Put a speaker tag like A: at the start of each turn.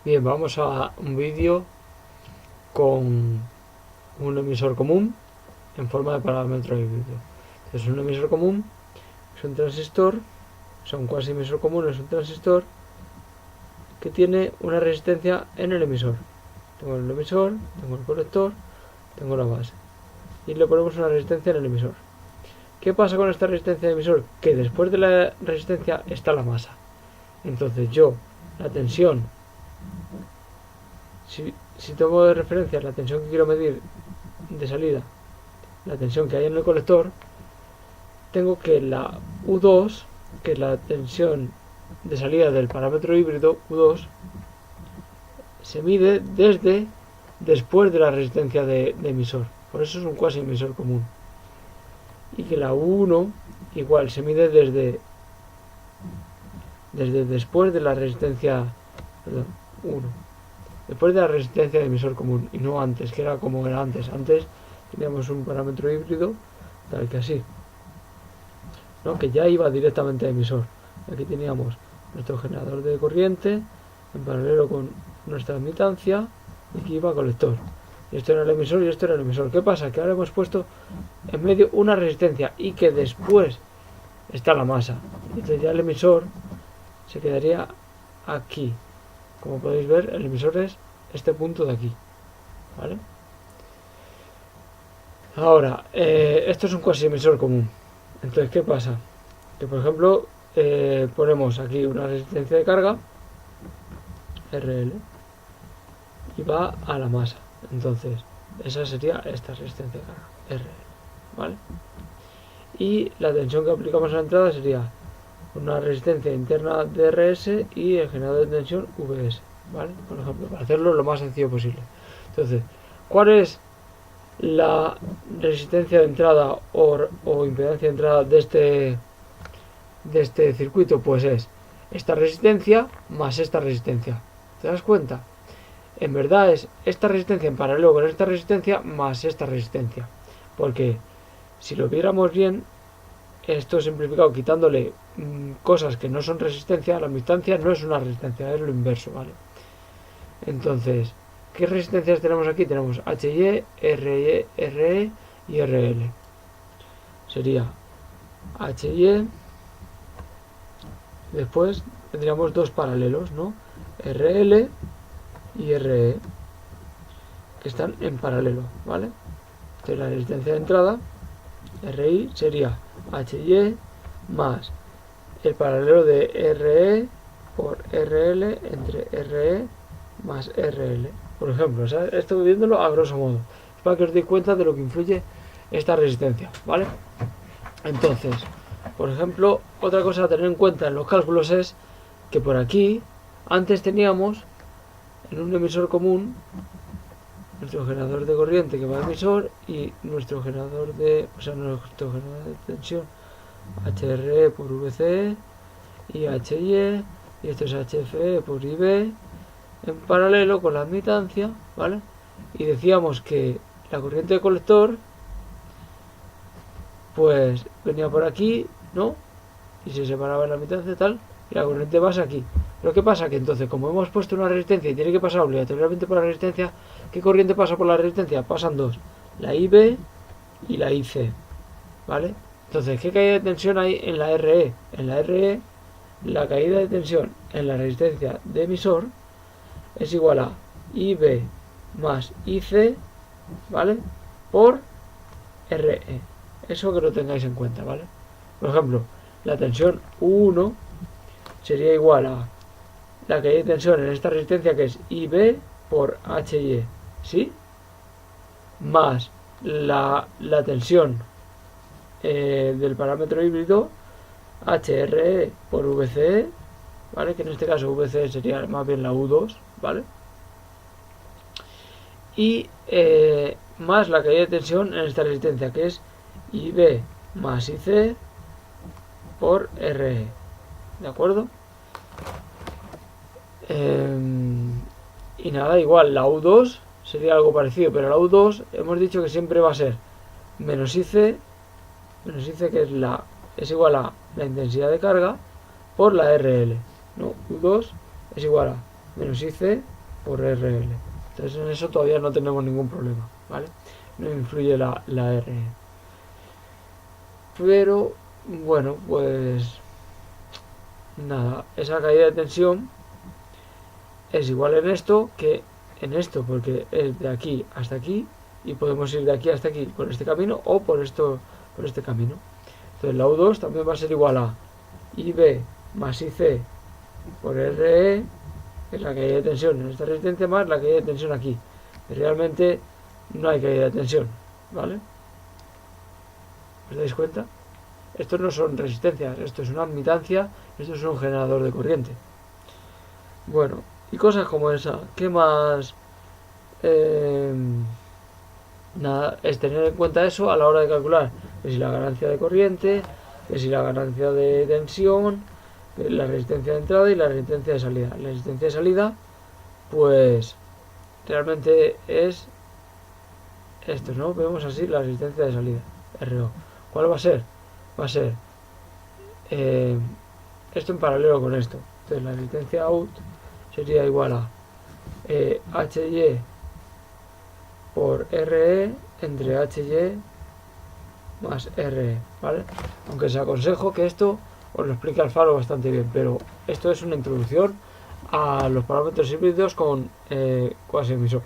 A: Bien, vamos a un vídeo con un emisor común en forma de parámetro híbrido. Entonces, un emisor común es un transistor, o sea, un cuasi emisor común es un transistor que tiene una resistencia en el emisor. Tengo el emisor, tengo el colector, tengo la base. Y le ponemos una resistencia en el emisor. ¿Qué pasa con esta resistencia de emisor? Que después de la resistencia está la masa. Entonces la tensión, si tomo de referencia la tensión que quiero medir de salida, la tensión que hay en el colector, tengo que la U2, que es la tensión de salida del parámetro híbrido U2, se mide después de la resistencia de emisor. Por eso es un cuasi emisor común. Y que la U1 igual se mide desde después de la resistencia, perdón, 1, después de la resistencia de emisor común, y no antes, que era como era antes. Antes teníamos un parámetro híbrido tal que así, ¿no? Que ya iba directamente a emisor. Aquí teníamos nuestro generador de corriente en paralelo con nuestra admitancia, y aquí iba colector. Y esto era el emisor y esto era el emisor. ¿Qué pasa? Que ahora hemos puesto en medio una resistencia y que después está la masa. Entonces ya el emisor se quedaría aquí. Como podéis ver, el emisor es este punto de aquí, ¿vale? Ahora, esto es un cuasi emisor común. Entonces, ¿qué pasa? Que por ejemplo ponemos aquí una resistencia de carga RL y va a la masa. Entonces, esa sería esta resistencia de carga RL, ¿vale? Y la tensión que aplicamos a la entrada sería una resistencia interna DRS y el generador de tensión VS, ¿vale? Por ejemplo, para hacerlo lo más sencillo posible. Entonces, ¿cuál es la resistencia de entrada o impedancia de entrada de este circuito? Pues es esta resistencia más esta resistencia. ¿Te das cuenta? En verdad es esta resistencia en paralelo con esta resistencia más esta resistencia. Porque si lo viéramos bien, esto simplificado quitándole cosas que no son resistencia, la admitancia no es una resistencia, es lo inverso, ¿vale? Entonces, ¿qué resistencias tenemos aquí? Tenemos HY, RE, RE y RL. Sería HY, después tendríamos dos paralelos, ¿no? RL y RE, que están en paralelo, ¿vale? Entonces la resistencia de entrada, RI, sería HY más el paralelo de RE por RL entre RE más RL. Por ejemplo, o sea, estoy viéndolo a grosso modo, para que os deis cuenta de lo que influye esta resistencia, ¿vale? Entonces, por ejemplo, otra cosa a tener en cuenta en los cálculos es que por aquí antes teníamos en un emisor común nuestro generador de corriente que va al emisor y nuestro generador de tensión HRE por VCE y HIE, y esto es HFE por IB en paralelo con la admitancia, ¿vale? Y decíamos que la corriente de colector pues venía por aquí, ¿no? Y se separaba en la admitancia tal, y la corriente base aquí. Pero ¿qué pasa? Que entonces, como hemos puesto una resistencia y tiene que pasar obligatoriamente por la resistencia, ¿qué corriente pasa por la resistencia? Pasan dos, la IB y la IC, ¿vale? Entonces, ¿qué caída de tensión hay en la RE? En la RE, la caída de tensión en la resistencia de emisor es igual a IB más IC, ¿vale? Por RE. Eso que lo tengáis en cuenta, ¿vale? Por ejemplo, la tensión U1 sería igual a la caída de tensión en esta resistencia, que es IB por HY, ¿sí? Más la tensión del parámetro híbrido HRE por VCE, ¿vale? Que en este caso VCE sería más bien la U2, ¿vale? Y más la caída de tensión en esta resistencia, que es IB más IC por RE, ¿de acuerdo? Y nada, igual la U2 sería algo parecido, pero la U2 hemos dicho que siempre va a ser menos IC que es igual a la intensidad de carga por la RL, ¿no? U2 es igual a menos IC por RL. Entonces en eso todavía no tenemos ningún problema, ¿vale? No influye la RE. Pero bueno, pues nada, esa caída de tensión es igual en esto que en esto, porque es de aquí hasta aquí y podemos ir de aquí hasta aquí por este camino o por este camino. Entonces la U2 también va a ser igual a IB más IC por RE, que es la caída de tensión en esta resistencia, más la caída de tensión aquí. Y realmente no hay caída de tensión, ¿vale? ¿Os dais cuenta? Estos no son resistencias, esto es una admitancia, esto es un generador de corriente. Bueno, y cosas como esa. ¿Qué más? Nada, es tener en cuenta eso a la hora de calcular que si la ganancia de corriente, que si la ganancia de tensión, la resistencia de entrada y la resistencia de salida. La resistencia de salida, pues realmente es esto, ¿no? Vemos así la resistencia de salida, RO. ¿Cuál va a ser? Va a ser esto en paralelo con esto. Entonces la resistencia out sería igual a HY por RE entre HY más RE, ¿vale? Aunque os aconsejo que esto os lo explique Alfaro bastante bien, pero esto es una introducción a los parámetros híbridos con quasi emisor.